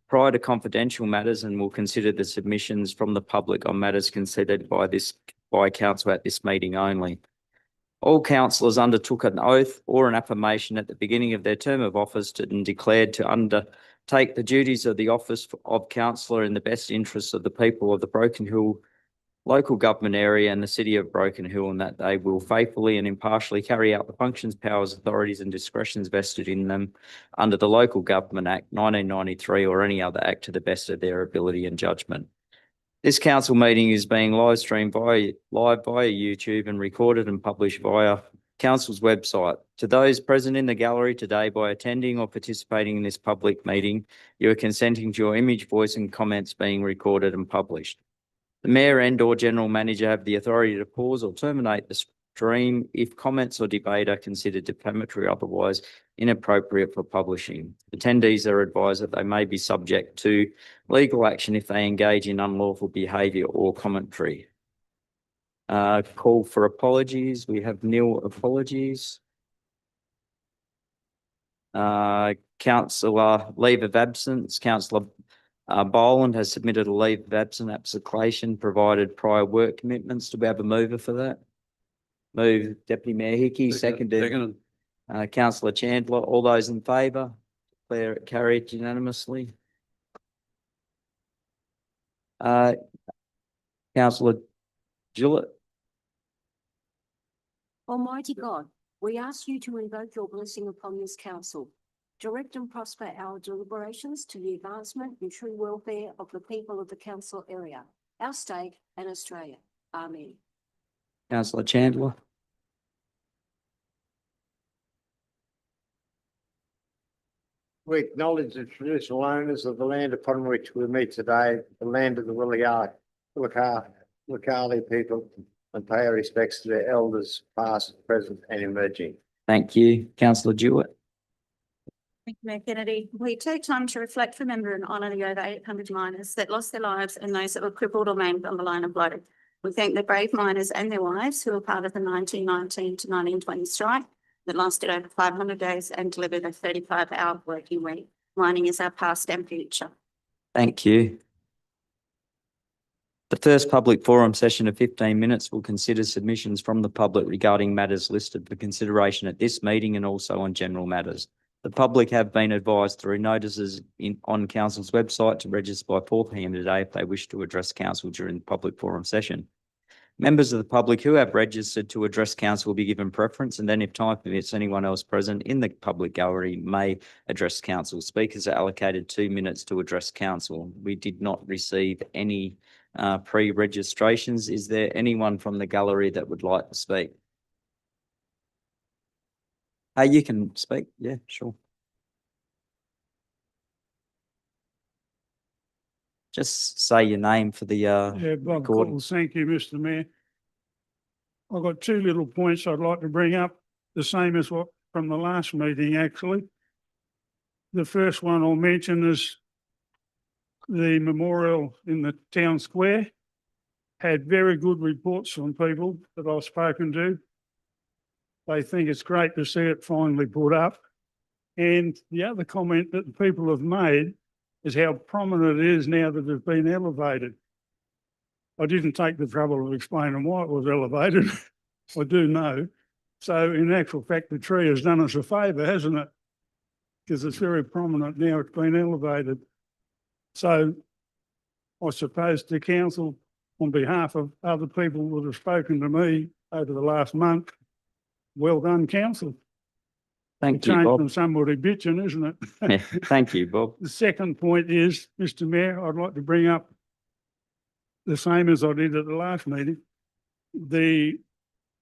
prior to confidential matters and will consider the submissions from the public on matters considered by council at this meeting only. All councillors undertook an oath or an affirmation at the beginning of their term of office and declared to undertake the duties of the office of councillor in the best interests of the people of the Broken Hill local government area and the city of Broken Hill, and that they will faithfully and impartially carry out the functions, powers, authorities and discretions vested in them under the Local Government Act 1993 or any other act to the best of their ability and judgment. This council meeting is being live streamed live via YouTube and recorded and published via council's website. To those present in the gallery today, by attending or participating in this public meeting, you are consenting to your image, voice and comments being recorded and published. The Mayor and/or General Manager have the authority to pause or terminate the stream if comments or debate are considered defamatory or otherwise inappropriate for publishing. Attendees are advised that they may be subject to legal action if they engage in unlawful behaviour or commentary. Call for apologies. We have nil apologies. Councillor leave of absence. Councillor Boland has submitted a leave of absence application, provided prior work commitments. Do we have a mover for that? Move Deputy Mayor Hickey, seconded. Councillor Chandler, all those in favour? Declare it carried unanimously. Councillor Gillett. Almighty God, we ask you to invoke your blessing upon this council. Direct and prosper our deliberations to the advancement and true welfare of the people of the council area, our state and Australia. Amen. Councillor Chandler. We acknowledge the traditional owners of the land upon which we meet today, the land of the Willigarli people, and pay our respects to their elders, past, present and emerging. Thank you. Councillor Jewett. Thank you, Mayor Kennedy. We take time to reflect, remember and honour the over 800 miners that lost their lives and those that were crippled or maimed on the line of blow. We thank the brave miners and their wives who were part of the 1919 to 1920 strike that lasted over 500 days and delivered a 35-hour working week. Mining is our past and future. Thank you. The first public forum session of 15 minutes will consider submissions from the public regarding matters listed for consideration at this meeting and also on general matters. The public have been advised through notices on council's website to register by 4 p.m. today if they wish to address council during the public forum session. Members of the public who have registered to address council will be given preference, and then if time permits, anyone else present in the public gallery may address council. Speakers are allocated 2 minutes to address council. We did not receive any pre-registrations. Is there anyone from the gallery that would like to speak? You can speak. Yeah, sure. Just say your name for the Yeah, Bob Coles. Thank you, Mr. Mayor. I've got 2 little points I'd like to bring up, the same as what from the last meeting, actually. The first one I'll mention is the memorial in the town square. Had very good reports from people that I've spoken to. They think it's great to see it finally put up. And the other comment that the people have made is how prominent it is now that it's been elevated. I didn't take the trouble of explaining why it was elevated. I do know. So in actual fact, the tree has done us a favour, hasn't it? Because it's very prominent now, it's been elevated. So I suppose the council, on behalf of other people that have spoken to me over the last month, well done, council. Thank you, Bob. From somebody bitching, isn't it? Yeah, thank you, Bob. The second point is, Mr. Mayor, I'd like to bring up the same as I did at the last meeting, the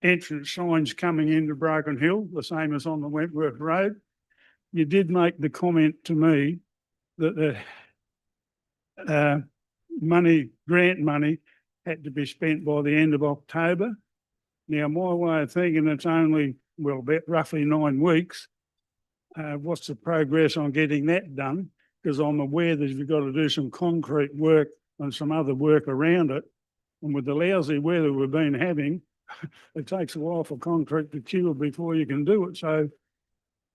entrance signs coming into Broken Hill, the same as on the Wentworth Road. You did make the comment to me that the grant money had to be spent by the end of October. Now, my way of thinking, it's only, well, about roughly 9 weeks. What's the progress on getting that done? Because I'm aware that you've got to do some concrete work and some other work around it. And with the lousy weather we've been having, it takes a while for concrete to cure before you can do it. So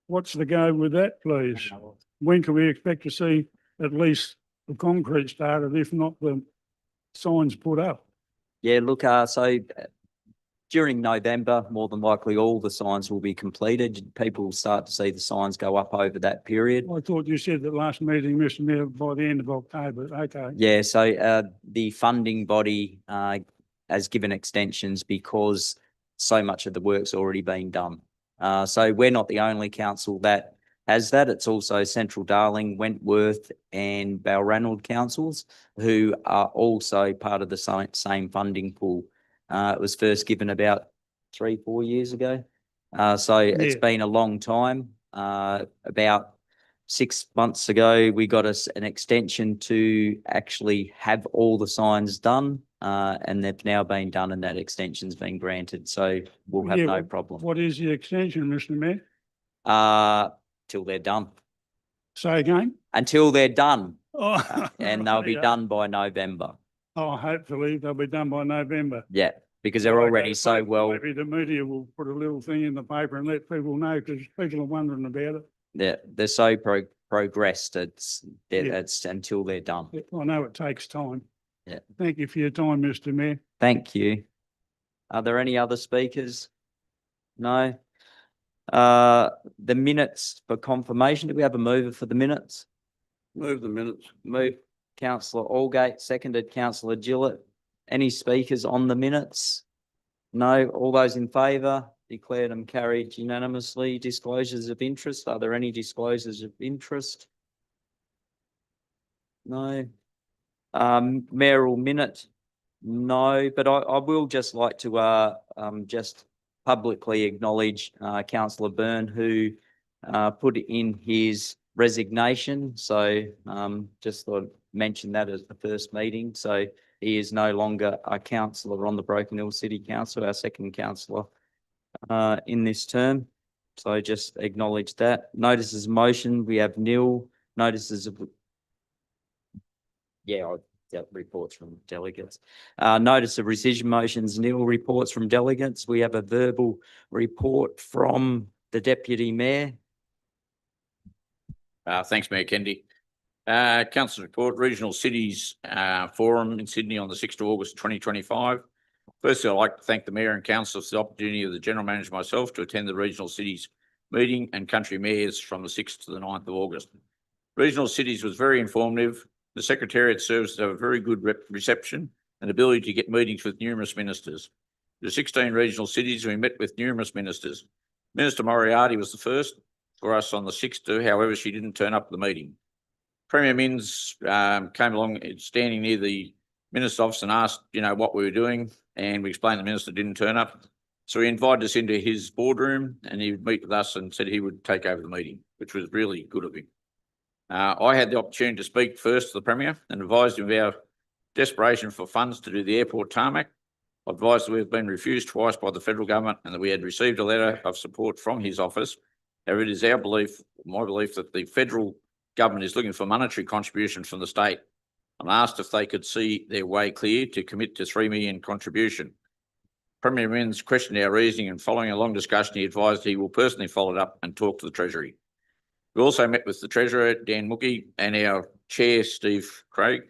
what's the go with that, please? When can we expect to see at least the concrete started, if not the signs put up. Yeah, look, during November, more than likely, all the signs will be completed. People will start to see the signs go up over that period. I thought you said that last meeting, Mr Mayor, by the end of October. Okay. Yeah, so the funding body has given extensions because so much of the work's already been done. So we're not the only council that has that. It's also Central Darling, Wentworth and Balranald councils who are also part of the same funding pool. It was first given about 3-4 years ago. So it's Yeah. been a long time. About 6 months ago, we got us an extension to actually have all the signs done, and they've now been done and that extension's been granted. So we'll have Yeah, no well, problem. What is the extension, Mr Mayor? Till they're done. Say again? Until they're done, Oh, and they'll be yeah. done by November. Oh, hopefully they'll be done by November. Yeah, because they're Okay, already so maybe- well. Maybe the media will put a little thing in the paper and let people know, because people are wondering about it. They're so progressed. It's Yeah. it's until they're done. I know it takes time. Yeah. Thank you for your time, Mr Mayor. Thank you. Are there any other speakers? No. The minutes for confirmation. Do we have a mover for the minutes? Move the minutes. Move councillor Allgate, seconded councillor Gillett. Any speakers on the minutes? No. All those in favour? Declare them carried unanimously. Disclosures of interest. Are there any disclosures of interest? No. Mayoral minute? No, but I will just like to just publicly acknowledge councillor Byrne, who put in his resignation. So just thought I'd mention that as the first meeting. So he is no longer a councillor on the Broken Hill City Council, our second councillor in this term. So just acknowledge that. Notices of motion, we have nil. Notices of reports from delegates. Notice of rescission motions, nil. Reports from delegates. We have a verbal report from the Deputy Mayor. Thanks, Mayor Kennedy. Council's report, Regional Cities Forum in Sydney on the 6th of August 2025. Firstly, I'd like to thank the Mayor and Council for the opportunity of the General Manager and myself to attend the Regional Cities meeting and country mayors from the 6th to the 9th of August. Regional Cities was very informative. The Secretariat serves to have a very good reception and ability to get meetings with numerous ministers. The 16 regional cities, we met with numerous ministers. Minister Moriarty was the first for us on the 6th, however, she didn't turn up at the meeting. Premier Minns came along standing near the minister's office and asked, what we were doing, and we explained the minister didn't turn up. So he invited us into his boardroom and he would meet with us and said he would take over the meeting, which was really good of him. I had the opportunity to speak first to the Premier and advised him of our desperation for funds to do the airport tarmac. I advised that we have been refused twice by the federal government and that we had received a letter of support from his office. However, it is our belief, my belief, that the federal government is looking for monetary contribution from the state. I asked if they could see their way clear to commit to $3 million contribution. Premier Minns questioned our reasoning, and following a long discussion, he advised he will personally follow it up and talk to the Treasury. We also met with the Treasurer, Dan Mookie, and our Chair, Steve Craig,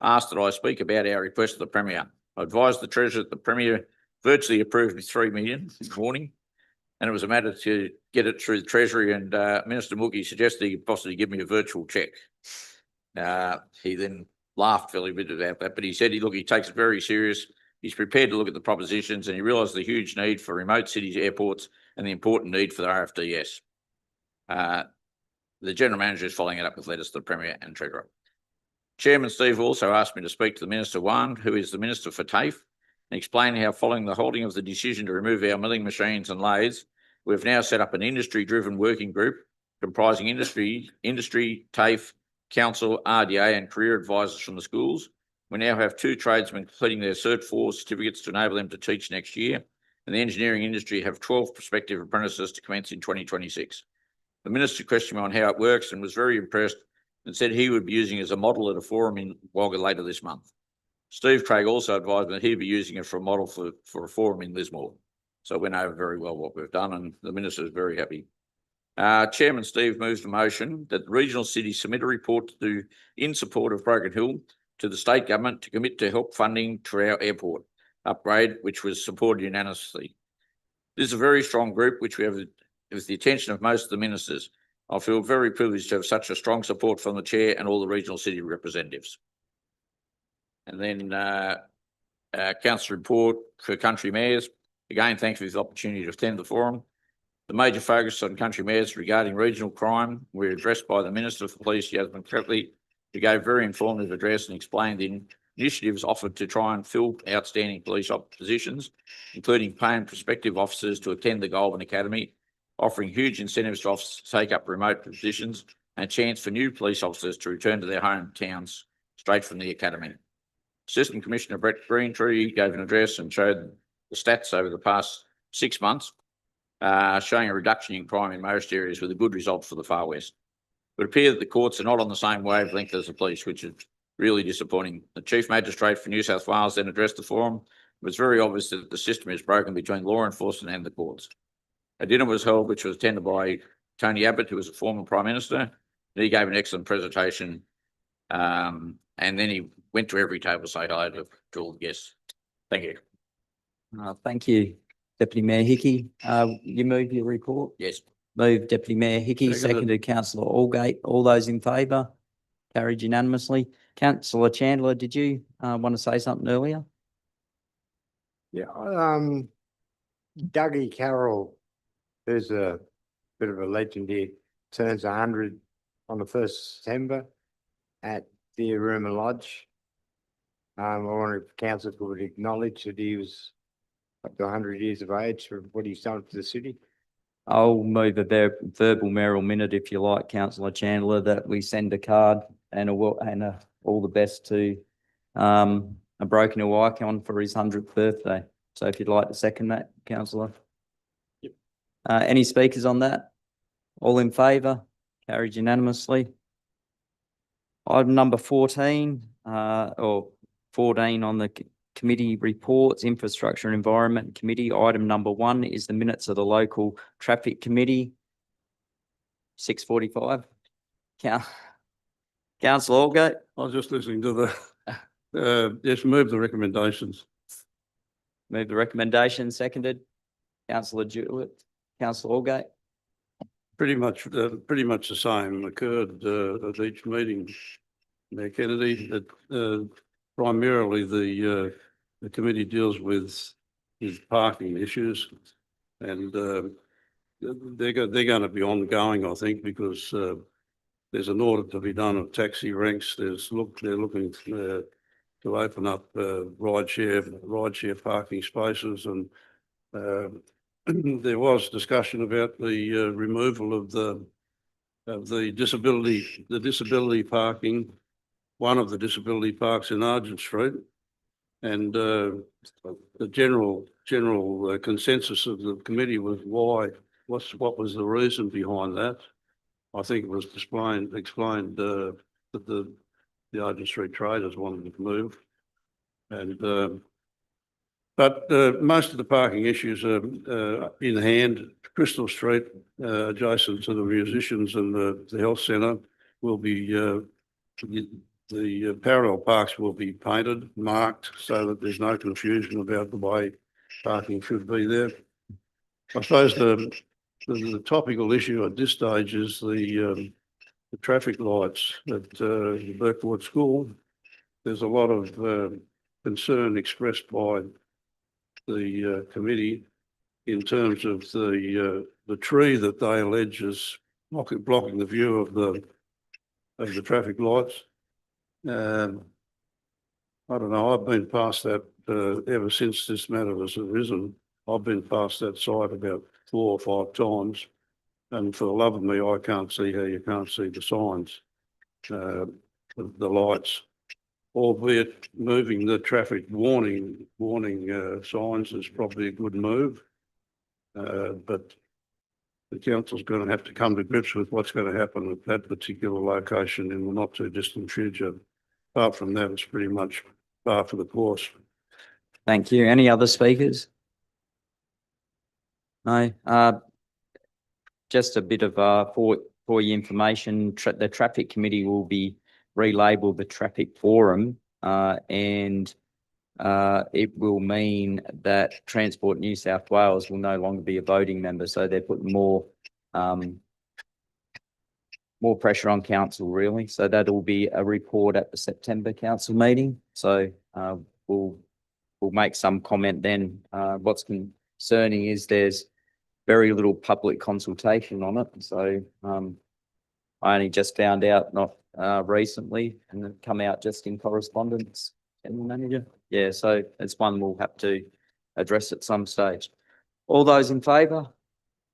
asked that I speak about our request to the Premier. I advised the Treasurer that the Premier virtually approved with $3 million this morning, and it was a matter to get it through the Treasury, and Minister Mookie suggested he could possibly give me a virtual cheque. He then laughed fairly bit about that, but he said he takes it very serious. He's prepared to look at the propositions, and he realised the huge need for remote cities airports and the important need for the RFDS. The General Manager is following it up with letters to the Premier and Treasurer. Chairman Steve also asked me to speak to the Minister Wan, who is the Minister for TAFE, and explain how, following the holding of the decision to remove our milling machines and lathes, we've now set up an industry-driven working group comprising industry, TAFE, Council, RDA and career advisors from the schools. We now have 2 tradesmen completing their Cert 4 certificates to enable them to teach next year, and the engineering industry have 12 prospective apprentices to commence in 2026. The Minister questioned me on how it works and was very impressed and said he would be using it as a model at a forum in Wagga later this month. Steve Craig also advised me that he'd be using it for a model for a forum in Lismore. So it went over very well what we've done, and the Minister is very happy. Chairman Steve moves the motion that the regional city submit a report in support of Broken Hill to the state government to commit to help funding to our airport upgrade, which was supported unanimously. This is a very strong group, which we have with the attention of most of the ministers. I feel very privileged to have such a strong support from the chair and all the regional city representatives. And then council report for country mayors. Again, thanks for this opportunity to attend the forum. The major focus on country mayors regarding regional crime were addressed by the Minister for Police, Yasmin Cretley, who gave a very informative address and explained the initiatives offered to try and fill outstanding police positions, including paying prospective officers to attend the Goulburn Academy, offering huge incentives to officers to take up remote positions, and a chance for new police officers to return to their hometowns straight from the academy. Assistant Commissioner Brett Greentree gave an address and showed the stats over the past 6 months, showing a reduction in crime in most areas with a good result for the Far West. It would appear that the courts are not on the same wavelength as the police, which is really disappointing. The Chief Magistrate for New South Wales then addressed the forum. It was very obvious that the system is broken between law enforcement and the courts. A dinner was held, which was attended by Tony Abbott, who was a former Prime Minister. He gave an excellent presentation, and then he went to every table to say hello to all the guests. Thank you. Thank you, Deputy Mayor Hickey. You move your report? Yes. Move Deputy Mayor Hickey, seconded Councillor Allgate. All those in favour? Carried unanimously. Councillor Chandler, did you want to say something earlier? Yeah, Dougie Carroll, who's a bit of a legend here, turns 100 on the 1st of September at the Aruma Lodge. I wonder if council would acknowledge that he was up to 100 years of age for what he's done for the city. I'll move a verbal mayoral minute, if you like, Councillor Chandler, that we send a card and all the best to a Broken Hill icon for his 100th birthday. So if you'd like to second that, Councillor. Yep. Any speakers on that? All in favour? Carried unanimously. Item number 14, or 14 on the committee reports, Infrastructure and Environment Committee. Item number 1 is the minutes of the local traffic committee. 6:45. Councillor Allgate. I was just listening to the, yes, move the recommendations. Move the recommendation, seconded. Councillor Jewett, Councillor Allgate. Pretty much the same occurred at each meeting, Mayor Kennedy. That primarily the committee deals with his parking issues, and they're going to be ongoing, I think, because there's an audit to be done of taxi ranks. They're looking to open up rideshare parking spaces, and there was discussion about the removal of the disability parking, one of the disability parks in Argent Street, and the general consensus of the committee was what was the reason behind that. I think it was explained that the Argent Street traders wanted to move, and but most of the parking issues are in hand. Crystal Street, adjacent to the musicians and the health centre, will be the parallel parks will be painted, marked, so that there's no confusion about the way parking should be there. I suppose the topical issue at this stage is the traffic lights at the Burkewood School. There's a lot of concern expressed by the committee in terms of the tree that they allege is blocking the view of the traffic lights. I don't know. I've been past that ever since this matter has arisen. I've been past that site about 4 or 5 times, and for the love of me, I can't see how you can't see the signs, the lights. Albeit moving the traffic warning signs is probably a good move, but the council's going to have to come to grips with what's going to happen at that particular location in the not too distant future. Apart from that, it's pretty much par for the course. Thank you. Any other speakers? No. just a bit of, for your information, the traffic committee will be relabeled the traffic forum, and it will mean that Transport New South Wales will no longer be a voting member, so they're putting more pressure on council, really. So that'll be a report at the September council meeting. So we'll make some comment then. What's concerning is there's very little public consultation on it. So I only just found out not recently, and it come out just in correspondence. General Manager, yeah. So it's one we'll have to address at some stage. All those in favour?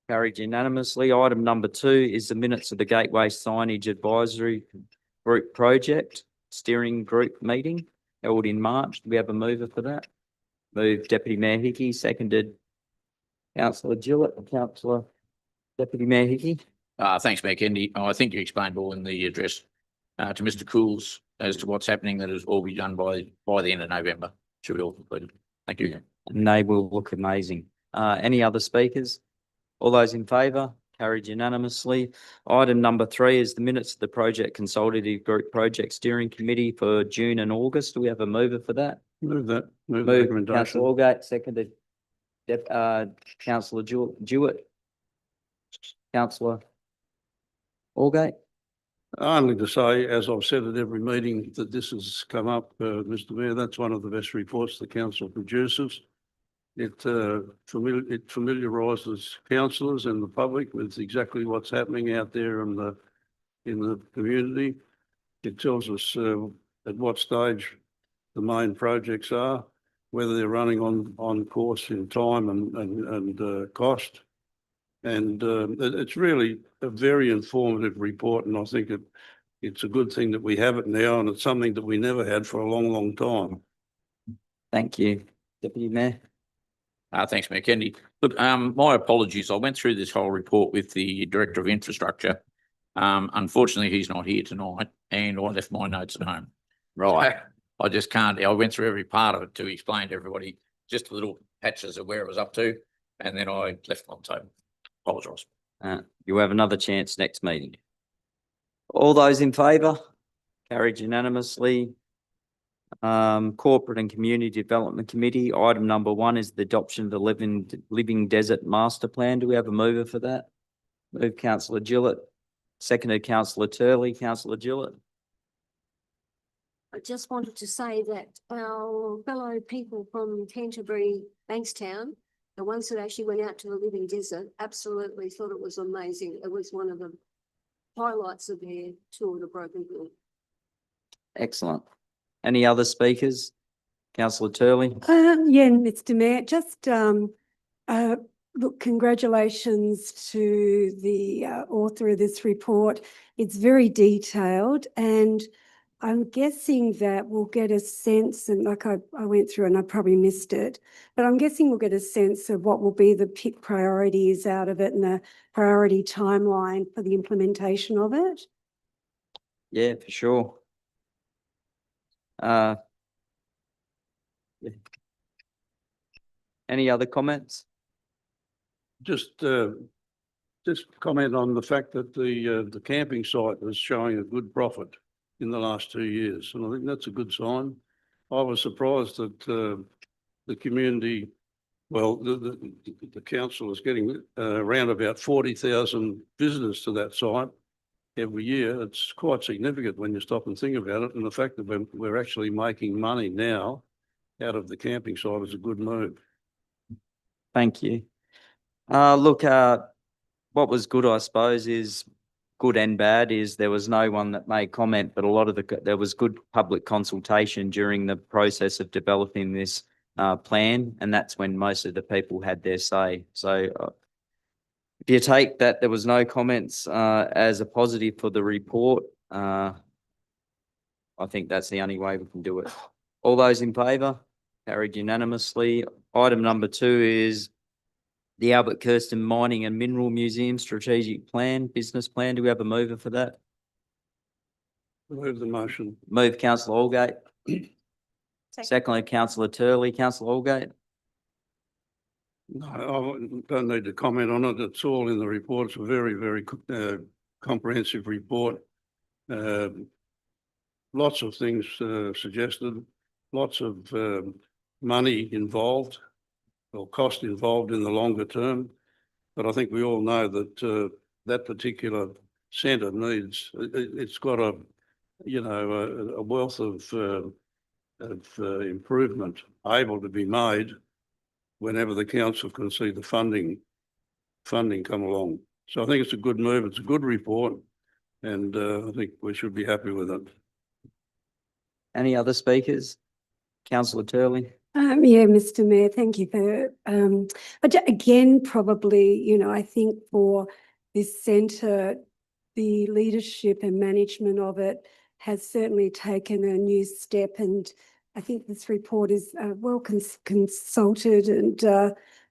Carried unanimously. Item number 2 is the minutes of the Gateway Signage Advisory Group Project Steering Group meeting held in March. Do we have a mover for that? Moved Deputy Mayor Hickey, seconded Councillor Gillett. Councillor Deputy Mayor Hickey. Thanks, Mayor Kennedy. I think you explained all in the address to Mr. Cools as to what's happening. That is all be done by the end of November. Should be all completed. Thank you. And they will look amazing. Any other speakers? All those in favour? Carried unanimously. Item number 3 is the minutes of the Project Consultative Group Project Steering Committee for June and August. Do we have a mover for that? Move that, move the Moved recommendation. Councillor Allgate, seconded Councillor Jewett. Councillor Allgate. Only to say, as I've said at every meeting that this has come up, Mr. Mayor, that's one of the best reports the council produces. It familiarises councillors and the public with exactly what's happening out there in the community. It tells us at what stage the main projects are, whether they're running on course in time and cost. And it's really a very informative report, and I think it's a good thing that we have it now, and it's something that we never had for a long, long time. Thank you, Deputy Mayor. Thanks, Mayor Kennedy. Look, my apologies. I went through this whole report with the Director of Infrastructure. Unfortunately, he's not here tonight, and I left my notes at home. Right. I just can't. I went through every part of it to explain to everybody just little patches of where it was up to, and then I left it on the table. Apologise. You have another chance next meeting. All those in favour? Carried unanimously. Corporate and Community Development Committee, item number 1 is the adoption of the Living Desert Master Plan. Do we have a mover for that? Move Councillor Gillett, seconded Councillor Turley. Councillor Gillett. I just wanted to say that our fellow people from Canterbury, Bankstown, the ones that actually went out to the Living Desert, absolutely thought it was amazing. It was one of the highlights of their tour to Broken Hill. Excellent. Any other speakers? Councillor Turley. Yeah, Mr. Mayor, just look, congratulations to the author of this report. It's very detailed, and I'm guessing that we'll get a sense, and like I went through and I probably missed it, but I'm guessing we'll get a sense of what will be the pick priorities out of it and the priority timeline for the implementation of it. Yeah, for sure. Yeah. Any other comments? Just comment on the fact that the camping site is showing a good profit in the last 2 years, and I think that's a good sign. I was surprised that the community, well, the council is getting around about 40,000 visitors to that site every year. It's quite significant when you stop and think about it, and the fact that we're actually making money now out of the camping site is a good move. Thank you. Look, what was good, I suppose, is good and bad is there was no one that made comment, but a lot of there was good public consultation during the process of developing this plan, and that's when most of the people had their say. So if you take that there was no comments as a positive for the report, I think that's the only way we can do it. All those in favour? Carried unanimously. Item number 2 is the Albert Kirsten Mining and Mineral Museum Strategic Plan, Business Plan. Do we have a mover for that? Move the motion. Move Councillor Allgate. Secondly, Councillor Turley. Councillor Allgate. No, I don't need to comment on it. It's all in the report. It's a very, very comprehensive report. Lots of things suggested, lots of money involved or cost involved in the longer term. But I think we all know that that particular centre needs, it's got a, you know, a wealth of improvement able to be made whenever the council can see the funding come along. So I think it's a good move. It's a good report, and I think we should be happy with it. Any other speakers? Councillor Turley? Yeah, Mr. Mayor, thank you for, again, probably, you know, I think for this centre, the leadership and management of it has certainly taken a new step, and I think this report is well consulted, and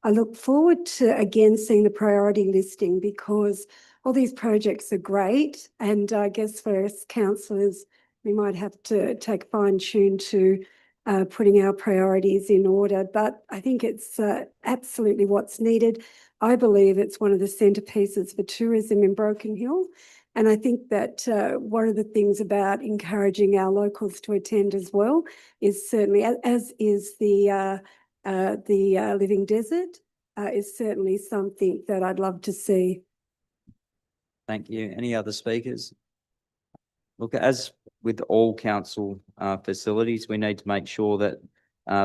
I look forward to again seeing the priority listing, because all these projects are great, and I guess for us councillors, we might have to take fine tune to putting our priorities in order, but I think it's absolutely what's needed. I believe it's one of the centerpieces for tourism in Broken Hill. And I think that one of the things about encouraging our locals to attend as well is certainly, as is the Living Desert, is certainly something that I'd love to see. Thank you. Any other speakers? Look, as with all council facilities, we need to make sure that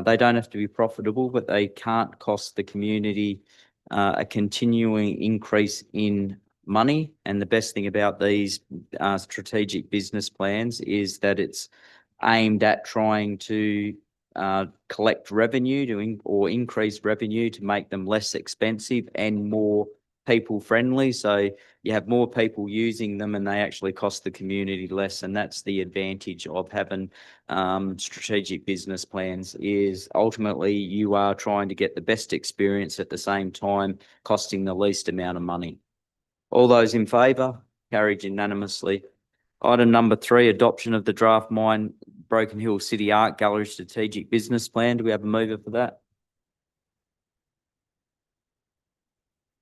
they don't have to be profitable, but they can't cost the community a continuing increase in money. And the best thing about these strategic business plans is that it's aimed at trying to collect revenue or increase revenue to make them less expensive and more people friendly. So you have more people using them and they actually cost the community less. And that's the advantage of having strategic business plans, is ultimately you are trying to get the best experience at the same time costing the least amount of money. All those in favour? Carried unanimously. Item number 3, adoption of the draft Mine Broken Hill City Art Gallery Strategic Business Plan. Do we have a mover for that?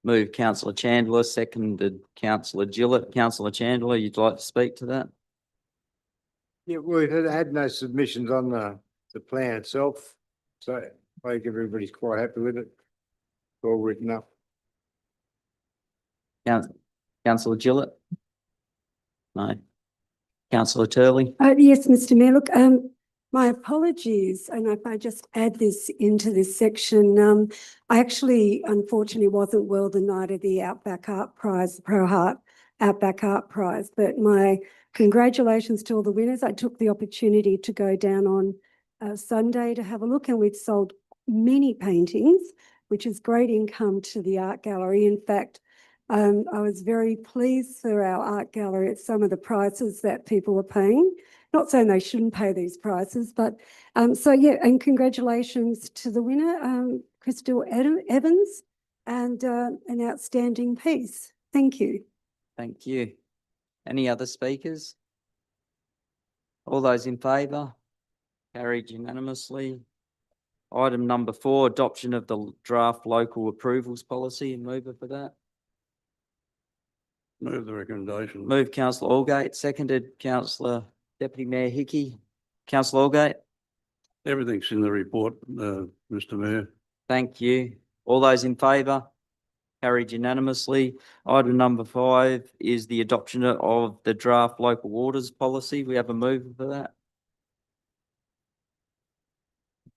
Move Councillor Chandler, seconded Councillor Gillett. Councillor Chandler, you'd like to speak to that? Yeah, we've had no submissions on the plan itself, so I think everybody's quite happy with it. It's all written up. Councillor Gillett? No. Councillor Turley? Yes, Mr. Mayor, look, my apologies, and if I just add this into this section, I actually unfortunately wasn't well the night of the Outback Art Prize, the Pro Art Outback Art Prize, but my congratulations to all the winners. I took the opportunity to go down on Sunday to have a look, and we've sold many paintings, which is great income to the art gallery. In fact, I was very pleased for our art gallery at some of the prices that people were paying. Not saying they shouldn't pay these prices, but so yeah, and congratulations to the winner, Crystal Evans, and an outstanding piece. Thank you. Thank you. Any other speakers? All those in favour? Carried unanimously. Item number 4, adoption of the draft local approvals policy. Mover for that? Move the recommendation. Move Councillor Allgate, seconded Councillor Deputy Mayor Hickey. Councillor Allgate? Everything's in the report, Mr. Mayor. Thank you. All those in favour? Carried unanimously. Item number 5 is the adoption of the draft local waters policy. We have a mover for that.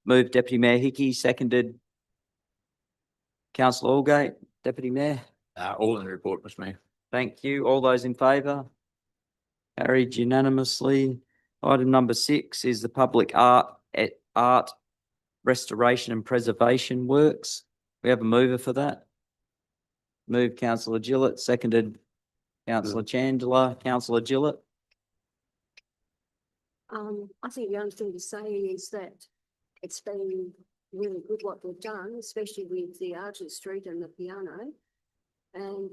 Move Deputy Mayor Hickey, seconded Councillor Allgate. Deputy Mayor? All in the report, Mr. Mayor. Thank you. All those in favour? Carried unanimously. Item number 6 is the public art restoration and preservation works. We have a mover for that. Move Councillor Gillett, seconded Councillor Chandler. Councillor Gillett? I think the only thing to say is that it's been really good what they've done, especially with the Argent Street and the piano. And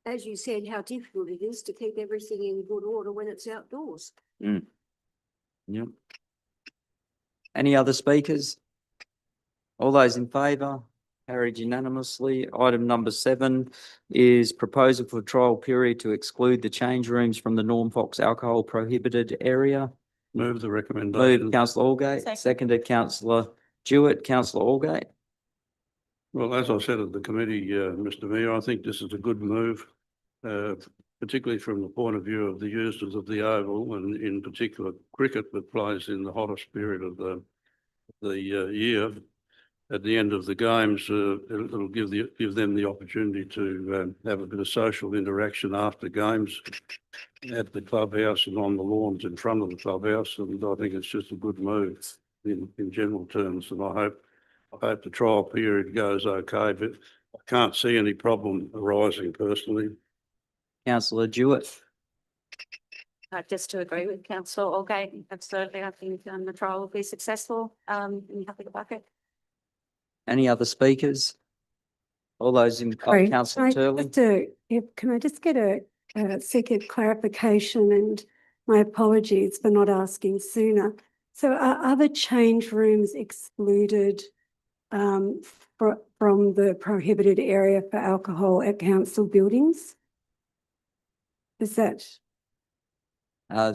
as you said, how difficult it is to keep everything in good order when it's outdoors. Yep. Any other speakers? All those in favour? Carried unanimously. Item number 7 is proposal for trial period to exclude the change rooms from the Norm Fox alcohol prohibited area. Move the recommendation. Moved councillor Allgate, Second. seconded councillor Jewett. Councillor Allgate. Well, as I said at the committee, Mr. Mayor, I think this is a good move, particularly from the point of view of the users of the Oval and in particular cricket that plays in the hottest period of the year. At the end of the games, it'll give them the opportunity to have a bit of social interaction after games at the clubhouse and on the lawns in front of the clubhouse. And I think it's just a good move in general terms. And I hope the trial period goes okay, but I can't see any problem arising personally. Councillor Jewett. Just to agree with councillor Allgate, absolutely. I think the trial will be successful. In happy to back it. Any other speakers? All those in, Sorry, councillor Turley. Can I just get a second clarification, and my apologies for not asking sooner. So are other change rooms excluded from the prohibited area for alcohol at council buildings? Is that?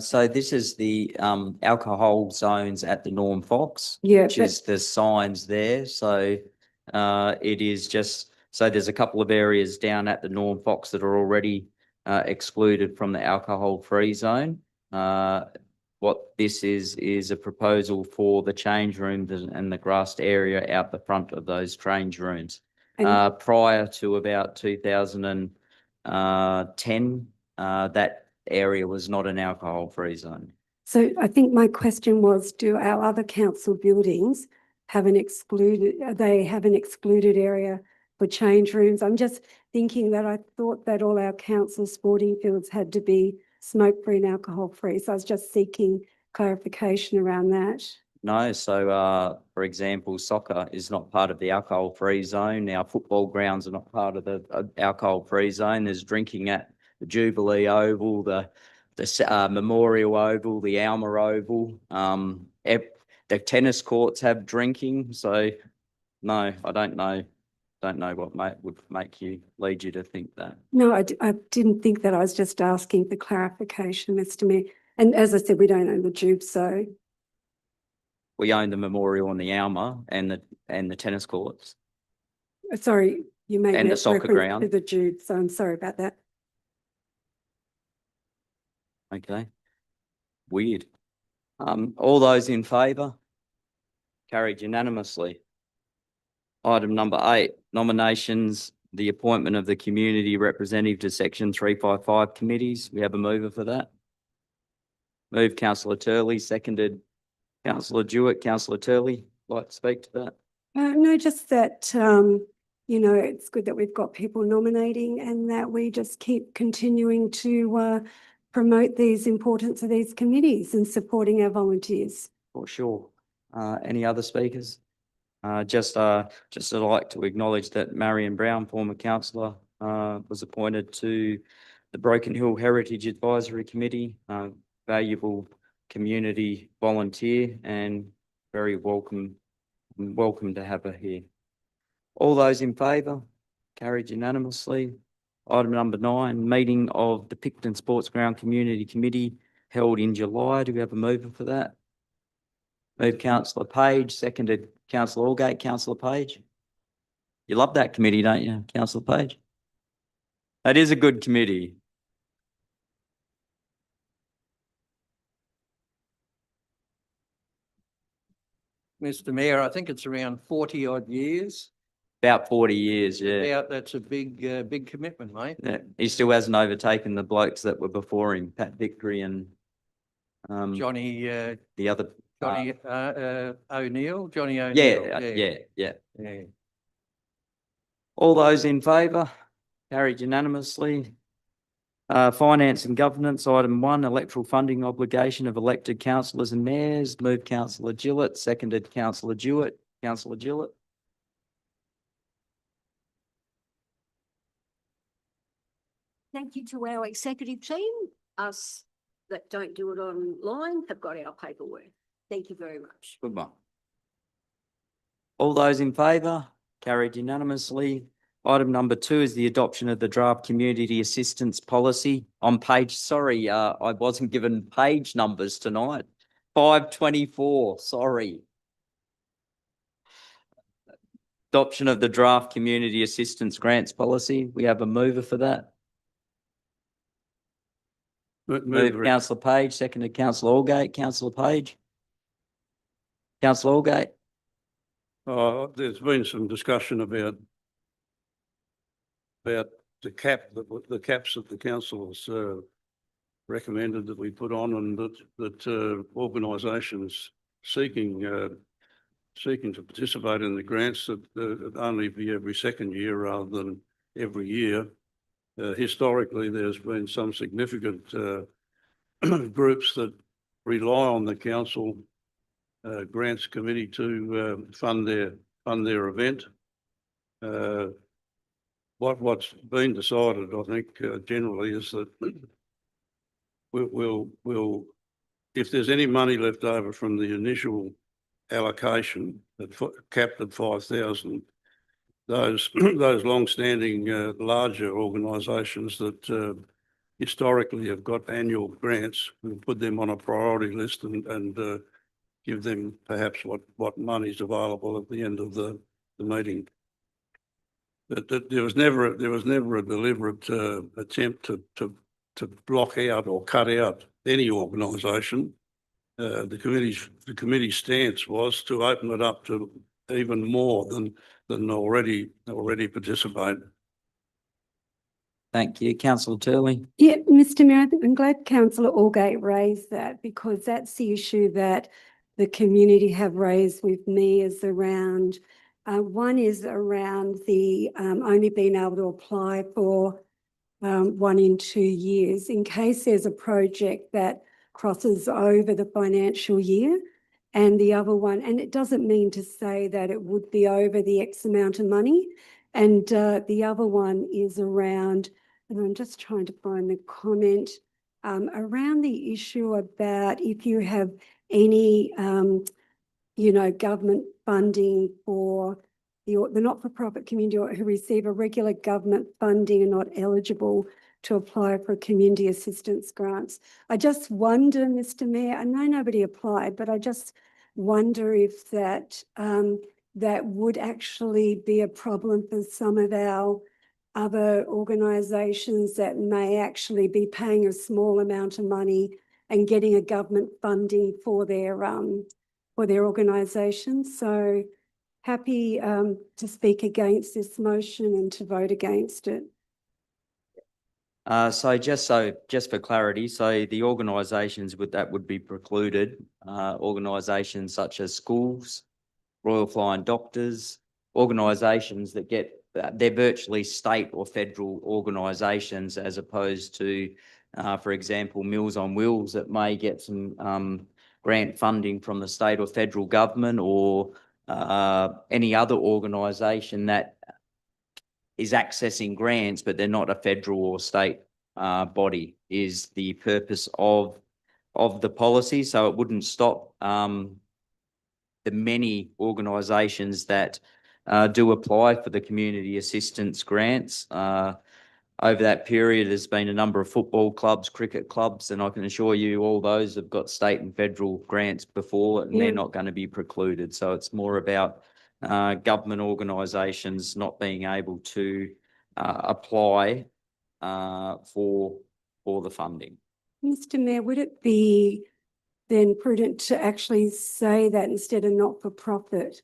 So this is the alcohol zones at the Norm Fox. Yeah, Which is the signs there. So it is just, so there's a couple of areas down at the Norm Fox that are already excluded from the alcohol-free zone. What this is a proposal for the change rooms and the grassed area out the front of those change rooms. And- Prior to about 2010, that area was not an alcohol-free zone. So I think my question was, do our other council buildings have an excluded area for change rooms? I'm just thinking that I thought that all our council sporting fields had to be smoke-free and alcohol-free. So I was just seeking clarification around that. No, so for example, soccer is not part of the alcohol-free zone. Our football grounds are not part of the alcohol-free zone. There's drinking at the Jubilee Oval, the Memorial Oval, the Alma Oval. The tennis courts have drinking. So no, I don't know what would lead you to think that. No, I didn't think that. I was just asking for clarification, Mr. Mayor. And as I said, we don't own the Jube, so. We own the Memorial and the Alma and the tennis courts. Sorry, you made And the that soccer reference ground. to the Jube, so I'm sorry about that. Okay. Weird. All those in favour? Carried unanimously. Item number 8, nominations, the appointment of the community representative to section 355 committees. We have a mover for that. Moved councillor Turley, seconded councillor Jewett. Councillor Turley, like to speak to that? No, just that, it's good that we've got people nominating and that we just keep continuing to promote these importance of these committees and supporting our volunteers. For sure. Any other speakers? Just I'd like to acknowledge that Marion Brown, former councillor, was appointed to the Broken Hill Heritage Advisory Committee. Valuable community volunteer and very welcome to have her here. All those in favour? Carried unanimously. Item number 9, meeting of the Picton Sports Ground Community Committee held in July. Do we have a mover for that? Moved councillor Page, seconded councillor Allgate. Councillor Page. You love that committee, don't you, councillor Page? That is a good committee. Mr. Mayor, I think it's around 40 odd years. About 40 years, yeah. Yeah, that's a big commitment, mate. Yeah. He still hasn't overtaken the blokes that were before him, Pat Victory and Johnny, the other. Johnny O'Neill, Johnny O'Neill. Yeah. All those in favour? Carried unanimously. Finance and governance, item 1, electoral funding obligation of elected councillors and mayors. Moved councillor Gillett, seconded councillor Jewett. Councillor Gillett. Thank you to our executive team. Us that don't do it online have got our paperwork. Thank you very much. Good one. All those in favour? Carried unanimously. Item number 2 is the adoption of the draft community assistance policy on page, sorry, I wasn't given page numbers tonight. 524, sorry. Adoption of the draft community assistance grants policy. We have a mover for that. Move councillor Page, seconded councillor Allgate. Councillor Page. Councillor Allgate. There's been some discussion about the caps that the council has recommended that we put on, and that organisations seeking to participate in the grants that only be every second year rather than every year. Historically, there's been some significant groups that rely on the council grants committee to fund their event. What's been decided, I think, generally is that we'll if there's any money left over from the initial allocation capped at 5,000, those long-standing larger organisations that historically have got annual grants, we'll put them on a priority list and give them perhaps what money is available at the end of the meeting. But there was never a deliberate attempt to block out or cut out any organisation. The committee's stance was to open it up to even more than already participate. Thank you. Councillor Turley. Yeah, Mr. Mayor, I'm glad councillor Allgate raised that, because that's the issue that the community have raised with me is around, one is around the only being able to apply for 1 in 2 years in case there's a project that crosses over the financial year, and the other one, and it doesn't mean to say that it would be over the X amount of money, and the other one is around, and I'm just trying to find the comment, around the issue about if you have any, government funding for the not-for-profit community or who receive a regular government funding and not eligible to apply for community assistance grants. I just wonder, Mr. Mayor, I know nobody applied, but I just wonder if that that would actually be a problem for some of our other organisations that may actually be paying a small amount of money and getting a government funding for their organisation. So happy to speak against this motion and to vote against it. So just for clarity, so the organisations that would be precluded, organisations such as schools, Royal Flying Doctors, organisations that they're virtually state or federal organisations, as opposed to, for example, Meals on Wheels that may get some grant funding from the state or federal government, or any other organisation that is accessing grants, but they're not a federal or state body, is the purpose of the policy. So it wouldn't stop the many organisations that do apply for the community assistance grants. Over that period, there's been a number of football clubs, cricket clubs, and I can assure you all those have got state and federal grants before, and they're not going to be precluded. So it's more about government organisations not being able to apply for the funding. Mr. Mayor, would it be then prudent to actually say that instead of not-for-profit,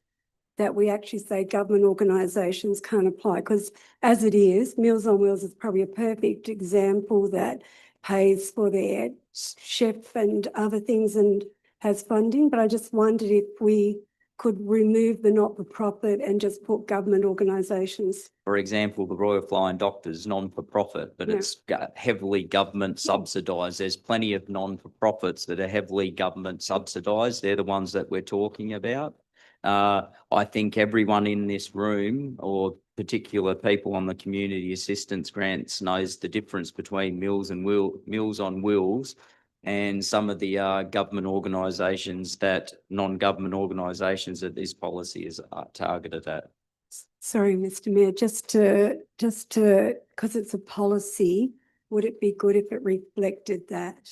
that we actually say government organisations can't apply? Because as it is, Meals on Wheels is probably a perfect example that pays for their chef and other things and has funding. But I just wondered if we could remove the not-for-profit and just put government organisations. For example, the Royal Flying Doctors, non-for-profit, but it's heavily government subsidised. There's plenty of non-for-profits that are heavily government subsidised. They're the ones that we're talking about. I think everyone in this room, or particular people on the community assistance grants, knows the difference between Meals on Wheels and some of the government organisations, that non-government organisations that this policy is targeted at. Sorry, Mr. Mayor, just to, because it's a policy, would it be good if it reflected that?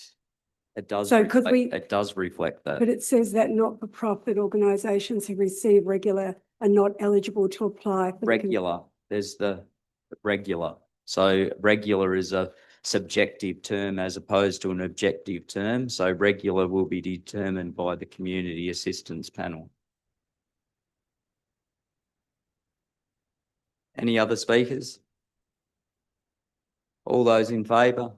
It does. So could reflect- we- It does reflect that. But it says that not-for-profit organisations who receive regular are not eligible to apply for the. Regular, there's the regular. So regular is a subjective term as opposed to an objective term. So regular will be determined by the community assistance panel. Any other speakers? All those in favour?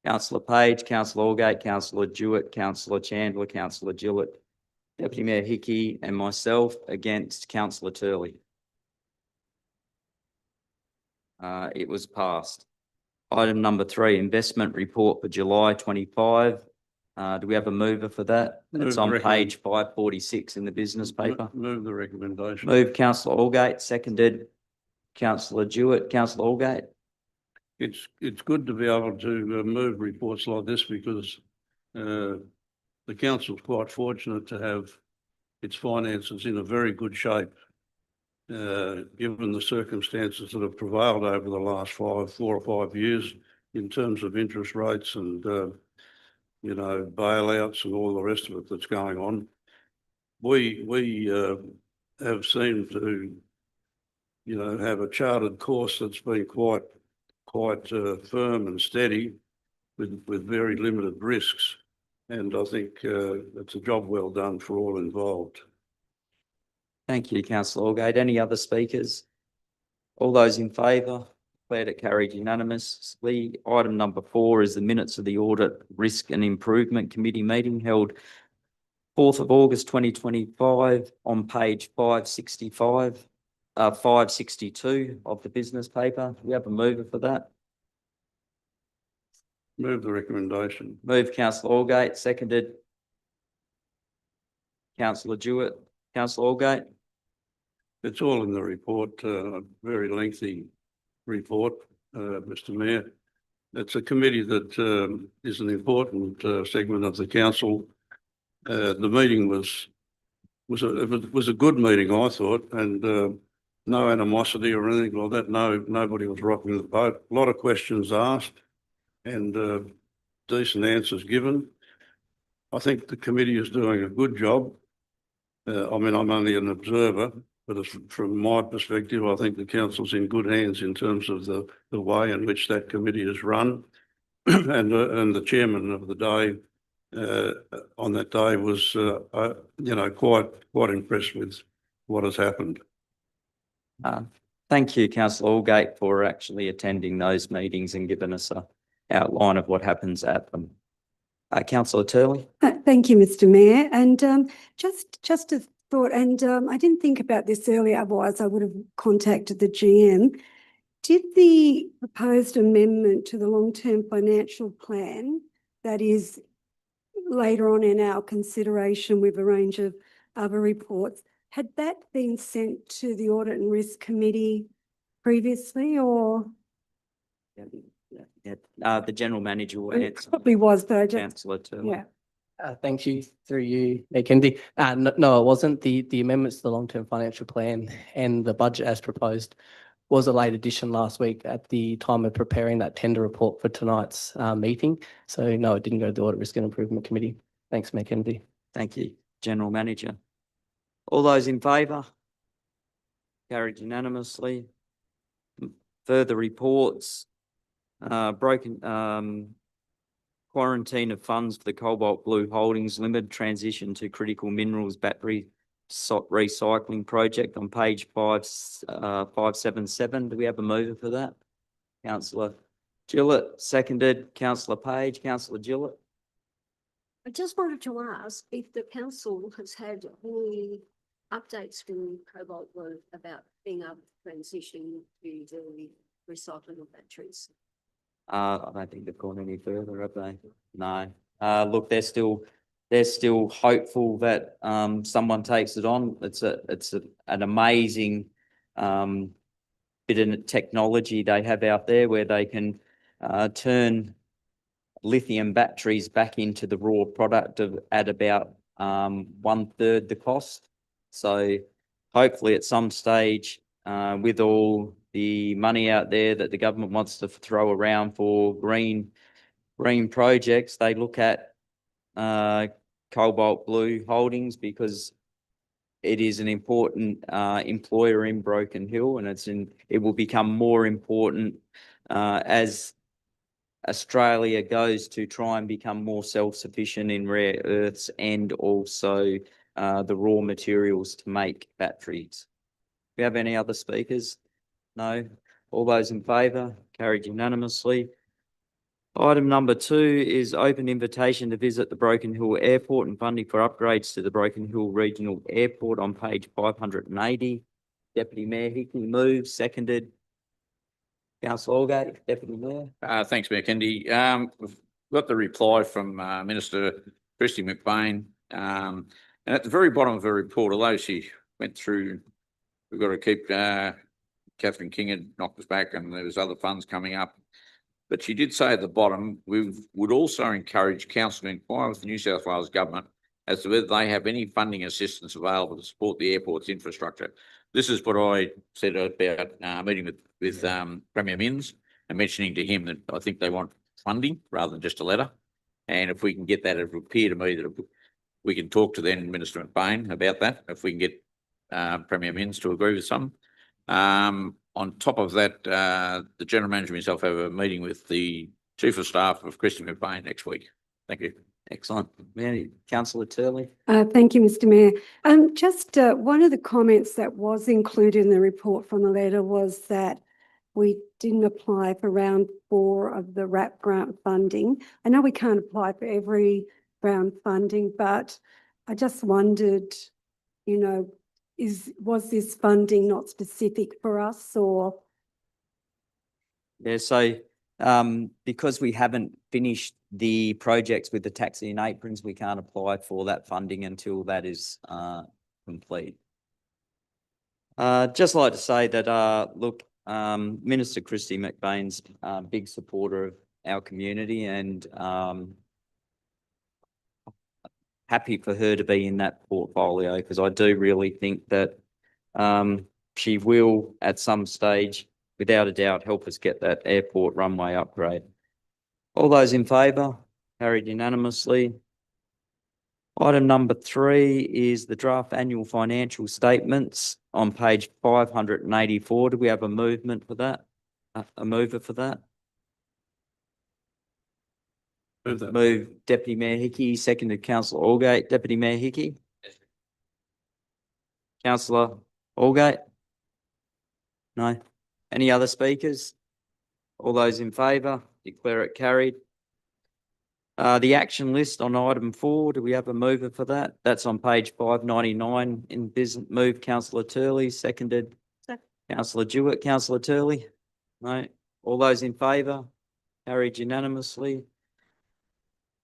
Councillor Page, Councillor Allgate, Councillor Jewett, Councillor Chandler, Councillor Gillett, Deputy Mayor Hickey and myself. Against, Councillor Turley. It was passed. Item number 3, investment report for July 25. Do we have a mover for that? Move It's the on recommend- page 546 in the business paper. Move the recommendation. Move Councillor Allgate, seconded Councillor Jewett. Councillor Allgate. It's good to be able to move reports like this because the council's quite fortunate to have its finances in a very good shape. Given the circumstances that have prevailed over the last 4 or 5 years in terms of interest rates and bailouts and all the rest of it that's going on. We have seemed to have a charted course that's been quite firm and steady with very limited risks. And I think it's a job well done for all involved. Thank you, Councillor Allgate. Any other speakers? All those in favour? Declared it carried unanimously. Item number 4 is the minutes of the Audit, Risk and Improvement Committee meeting held 4th of August 2025 on page 562 of the business paper. Do we have a mover for that? Move the recommendation. Move Councillor Allgate, seconded Councillor Jewett. Councillor Allgate. It's all in the report, a very lengthy report, Mr. Mayor. It's a committee that is an important segment of the council. The meeting was a good meeting, I thought, and no animosity or anything like that. Nobody was rocking the boat. A lot of questions asked and decent answers given. I think the committee is doing a good job. I mean, I'm only an observer, but from my perspective, I think the council's in good hands in terms of the way in which that committee is run. And the chairman of the day on that day was, quite impressed with what has happened. Thank you, Councillor Allgate, for actually attending those meetings and giving us an outline of what happens at them. Councillor Turley. Thank you, Mr. Mayor. And just a thought, and I didn't think about this earlier, otherwise I would have contacted the GM. Did the proposed amendment to the long-term financial plan that is later on in our consideration with a range of other reports, had that been sent to the Audit and Risk Committee previously, or? The General Manager will It answer. probably was, but I just, Councillor Turley. yeah. Thank you, through you, Mayor Kennedy. No, it wasn't. The amendments to the long-term financial plan and the budget as proposed was a late addition last week at the time of preparing that tender report for tonight's meeting. So no, it didn't go to the Audit, Risk and Improvement Committee. Thanks, Mayor Kennedy. Thank you, General Manager. All those in favour? Carried unanimously. Further reports. Quarantine of funds for the Cobalt Blue Holdings Limited transition to critical minerals battery recycling project on page 577. Do we have a mover for that? Councillor Gillett, seconded. Councillor Page. Councillor Gillett. I just wanted to ask if the council has had any updates from Cobalt Blue about being able to transition to the recycling of batteries. I don't think they've gone any further, have they? No. Look, they're still hopeful that someone takes it on. It's an amazing bit of technology they have out there where they can turn lithium batteries back into the raw product at about 1/3 the cost. So hopefully at some stage with all the money out there that the government wants to throw around for green projects, they look at Cobalt Blue Holdings because it is an important employer in Broken Hill, and it will become more important as Australia goes to try and become more self-sufficient in rare earths and also the raw materials to make batteries. Do we have any other speakers? No. All those in favour? Carried unanimously. Item number 2 is open invitation to visit the Broken Hill Airport and funding for upgrades to the Broken Hill Regional Airport on page 580. Deputy Mayor Hickey moves, seconded. Councillor Allgate, Deputy Mayor. Thanks, Mayor Kennedy. We've got the reply from Minister Christy McBain. And at the very bottom of her report, although she went through, we've got to keep Catherine King had knocked us back and there's other funds coming up. But she did say at the bottom, we would also encourage council to inquire with the New South Wales government as to whether they have any funding assistance available to support the airport's infrastructure. This is what I said about meeting with Premier Minns and mentioning to him that I think they want funding rather than just a letter. And if we can get that, it would appear to me that we can talk to then Minister McBain about that, if we can get Premier Minns to agree with some. On top of that, the General Manager himself have a meeting with the Chief of Staff of Christy McBain next week. Thank you. Excellent. Councillor Turley. Thank you, Mr. Mayor. Just one of the comments that was included in the report from the letter was that we didn't apply for round 4 of the RAP grant funding. I know we can't apply for every round funding, but I just wondered, you know, was this funding not specific for us or? Yeah, so because we haven't finished the projects with the taxi and aprons, we can't apply for that funding until that is complete. Just like to say that, look, Minister Christy McBain's a big supporter of our community and happy for her to be in that portfolio because I do really think that she will at some stage, without a doubt, help us get that airport runway upgrade. All those in favour? Carried unanimously. Item number 3 is the draft annual financial statements on page 584. Do we have a movement for that? A mover for that? Move that. Move Deputy Mayor Hickey, seconded Councillor Allgate. Deputy Mayor Hickey? Councillor Allgate? No. Any other speakers? All those in favour? Declare it carried. The action list on item 4, do we have a mover for that? That's on page 599 in business. Move Councillor Turley, seconded Councillor Jewett. Councillor Turley? No. All those in favour? Carried unanimously.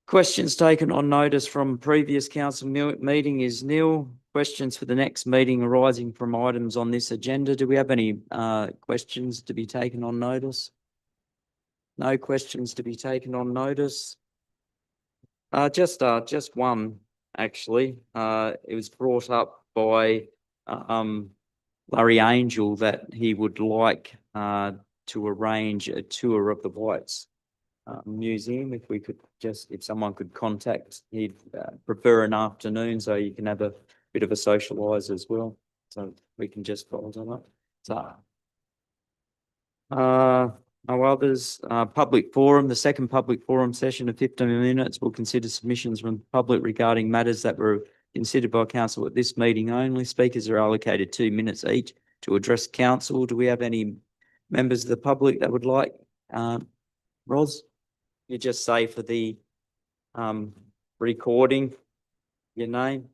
Questions taken on notice from previous council meeting is nil. Questions for the next meeting arising from items on this agenda. Do we have any questions to be taken on notice? No questions to be taken on notice. Just one, actually. It was brought up by Larry Angel that he would like to arrange a tour of the Whites Museum. If we could if someone could contact, he'd prefer an afternoon so you can have a bit of a socialise as well. So we can just follow on up. So, no others. Public forum. The second public forum session of 15 minutes will consider submissions from the public regarding matters that were considered by council at this meeting only. Speakers are allocated 2 minutes each to address council. Do we have any members of the public that would like? Ros, you just say for the recording your name.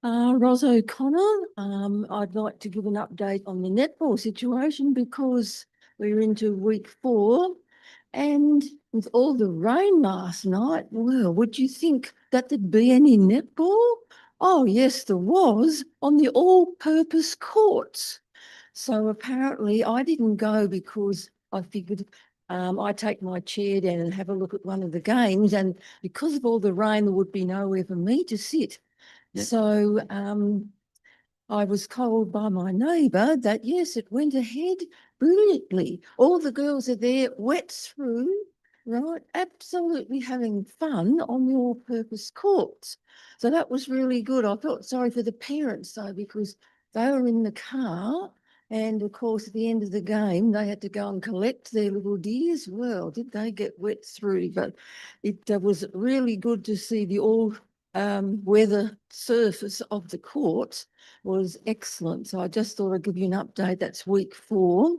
Ros O'Connor, I'd like to give an update on the netball situation because we're into week 4 and with all the rain last night, well, would you think that there'd be any netball? Oh, yes, there was on the all-purpose courts. So apparently I didn't go because I figured I take my chair down and have a look at one of the games, and because of all the rain, there would be nowhere for me to sit. Yeah. So I was told by my neighbour that yes, it went ahead brilliantly. All the girls are there wet through, right? Absolutely having fun on the all-purpose courts. So that was really good. I felt sorry for the parents though, because they were in the car. And of course, at the end of the game, they had to go and collect their little dears. Well, did they get wet through? But it was really good to see the all weather surface of the courts was excellent. So I just thought I'd give you an update. That's week 4.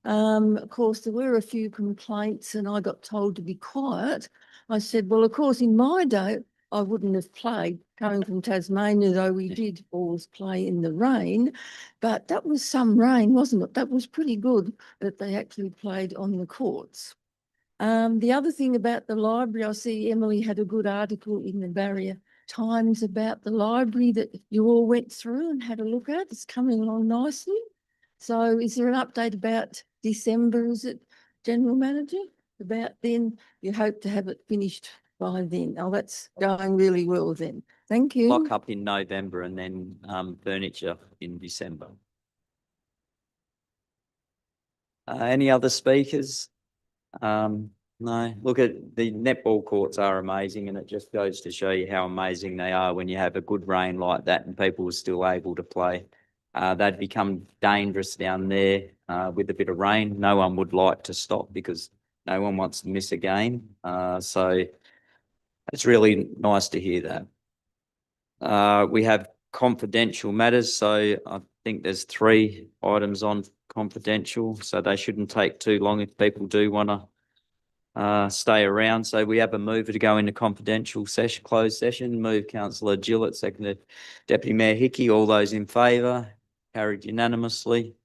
Of course, there were a few complaints and I got told to be quiet. I said, well, of course, in my day, I wouldn't have played coming from Tasmania, though we did always play in the rain. But that was some rain, wasn't it? That was pretty good that they actually played on the courts. The other thing about the library, I see Emily had a good article in the Barrier Times about the library that you all went through and had a look at. It's coming along nicely. So is there an update about December, is it, General Manager? About then, you hope to have it finished by then. Oh, that's going really well then. Thank you. Lock up in November and then furniture in December. Any other speakers? No, look at the netball courts are amazing, and it just goes to show you how amazing they are when you have a good rain like that and people are still able to play. They'd become dangerous down there with a bit of rain. No one would like to stop because no one wants to miss a game. So it's really nice to hear that. We have confidential matters, so I think there's 3 items on confidential, so they shouldn't take too long if people do want to stay around. So we have a mover to go into confidential session, closed session. Move Councillor Gillett, seconded Deputy Mayor Hickey. All those in favour? Carried unanimously.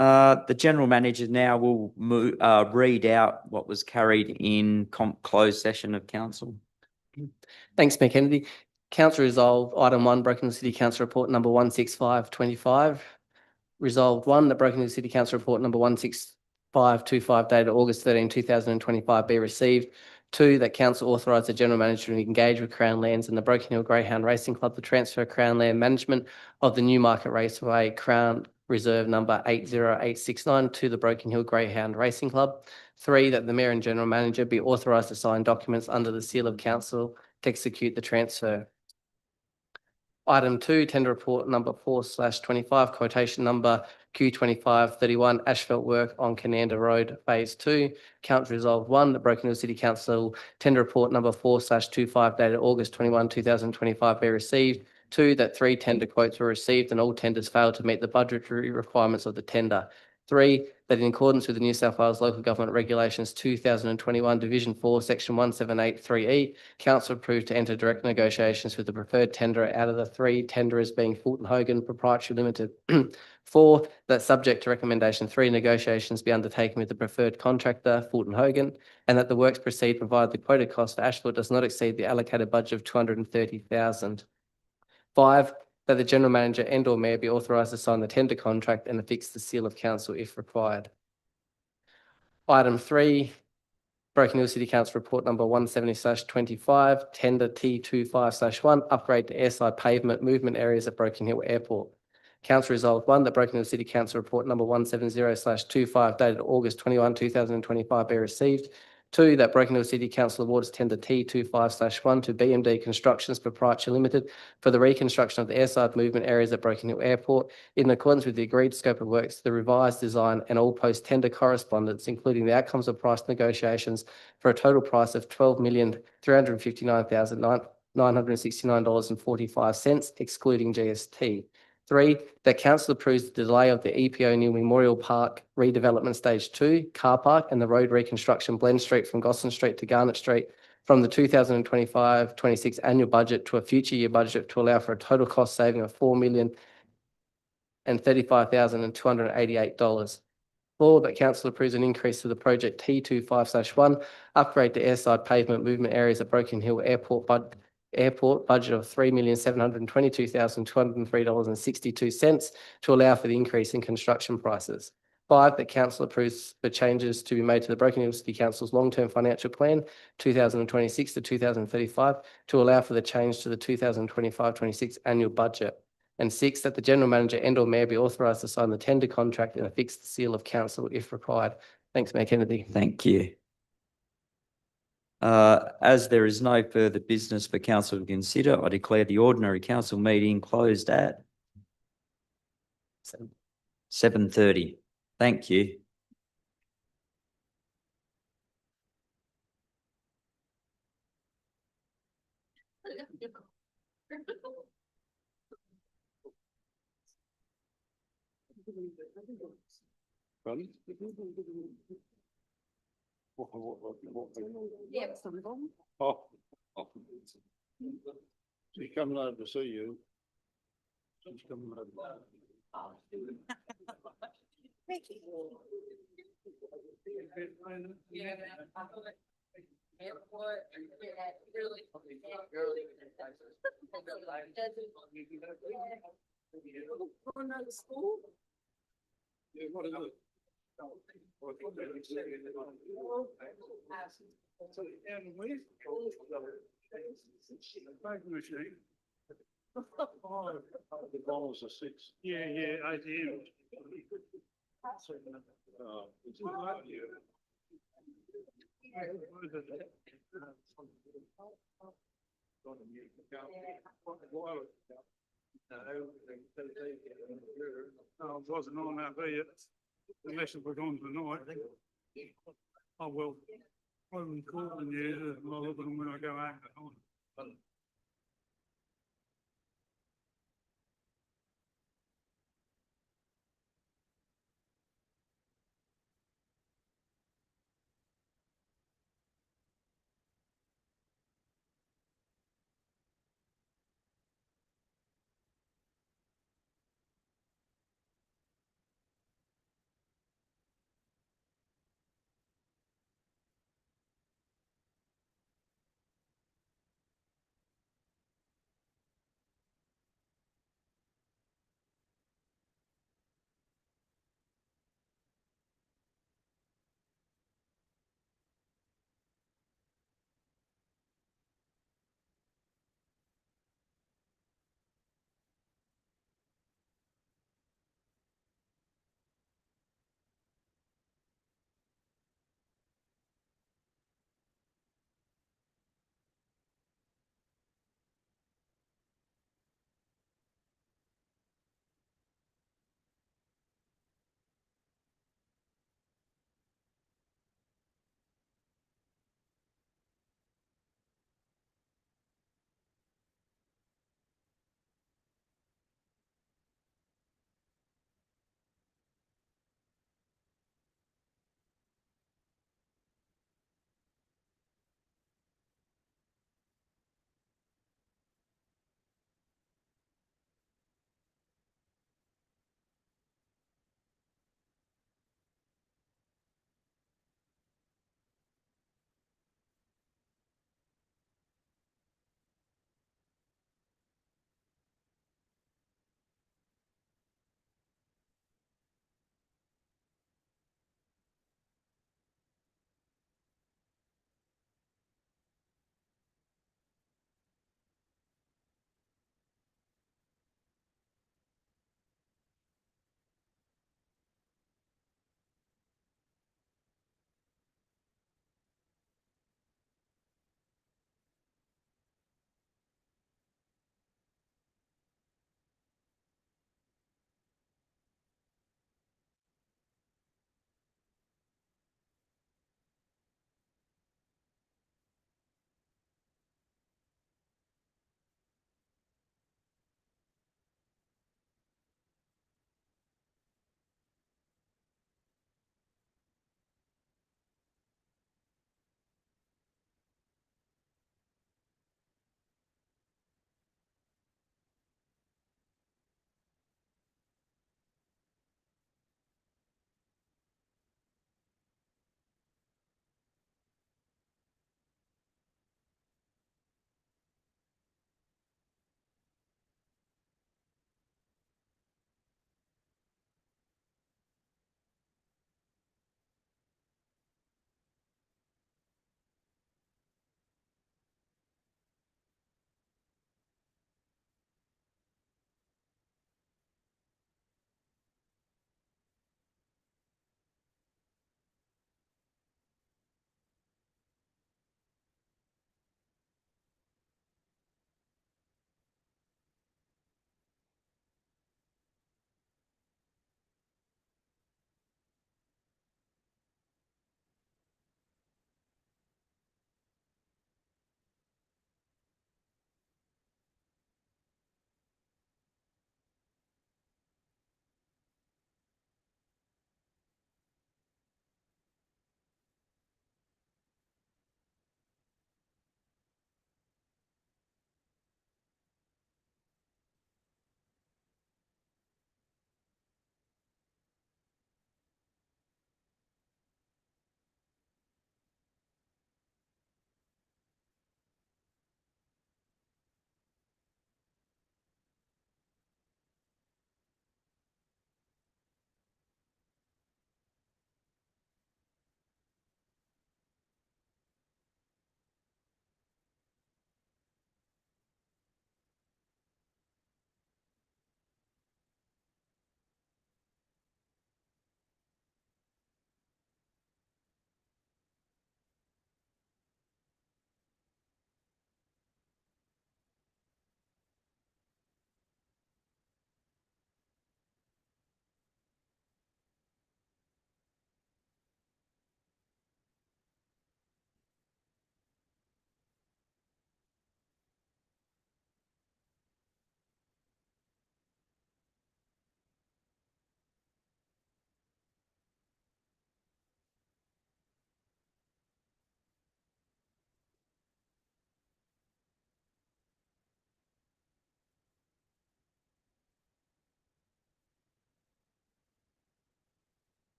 The general manager now will read out what was carried in closed session of council. Thanks, Mayor Kennedy. Council resolved item 1, Broken Hill City Council Report number 16525. Resolved 1, that Broken Hill City Council Report number 16525 dated August 13, 2025 be received. 2, that council authorise the general manager to engage with Crown Lands and the Broken Hill Greyhound Racing Club to transfer Crown Land management of the Newmarket Raceway Crown Reserve number 80869 to the Broken Hill Greyhound Racing Club. 3, that the mayor and general manager be authorised to sign documents under the seal of council to execute the transfer. Item 2, tender report number 4/25, quotation number Q2531, asphalt work on Cananda Road, Phase 2. Council resolved 1, the Broken Hill City Council tender report number 4/25 dated August 21, 2025 be received. 2, that 3 tender quotes were received and all tenders failed to meet the budgetary requirements of the tender. 3, that in accordance with the New South Wales Local Government Regulations 2021, Division 4, Section 1783E, council approved to enter direct negotiations with the preferred tenderer out of the 3 tenderers being Fulton Hogan Proprietary Limited. 4, that subject to recommendation 3, negotiations be undertaken with the preferred contractor, Fulton Hogan, and that the works proceed provided the quoted cost for asphalt does not exceed the allocated budget of 230,000. 5, that the general manager and or mayor be authorised to sign the tender contract and affix the seal of council if required. Item 3, Broken Hill City Council Report number 170/25, tender T25/1, upgrade to airside pavement movement areas at Broken Hill Airport. Council resolved 1, that Broken Hill City Council Report number 170/25 dated August 21, 2025 be received. 2, that Broken Hill City Council awards tender T25/1 to BMD Constructions Proprietary Limited for the reconstruction of the airside movement areas at Broken Hill Airport in accordance with the agreed scope of works, the revised design and all post-tender correspondence, including the outcomes of price negotiations for a total price of $12,359,969.45, excluding GST. 3, that council approves the delay of the EPO New Memorial Park redevelopment stage 2 car park and the road reconstruction Blend Street from Gosson Street to Garnet Street from the 2025-26 annual budget to a future year budget to allow for a total cost saving of $4,035,288. 4, that council approves an increase to the project T25/1, upgrade to airside pavement movement areas at Broken Hill Airport budget of $3,722,203.62 to allow for the increase in construction prices. 5, that council approves the changes to be made to the Broken Hill City Council's long-term financial plan 2026 to 2035 to allow for the change to the 2025-26 annual budget. And 6, that the general manager and or mayor be authorised to sign the tender contract and affix the seal of council if required. Thanks, Mayor Kennedy. Thank you. As there is no further business for council to consider, I declare the ordinary council meeting closed at 7:30. Thank you. She's coming over to see you. She's coming over. Yeah, what is it? Machine. The bottles are 6. Yeah, ATM. It's like you. I wasn't on that yet, unless it was on tonight. I will. I will call them, yeah, I'll look at them when I go out.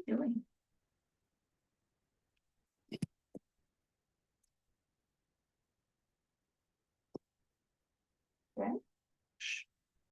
doing.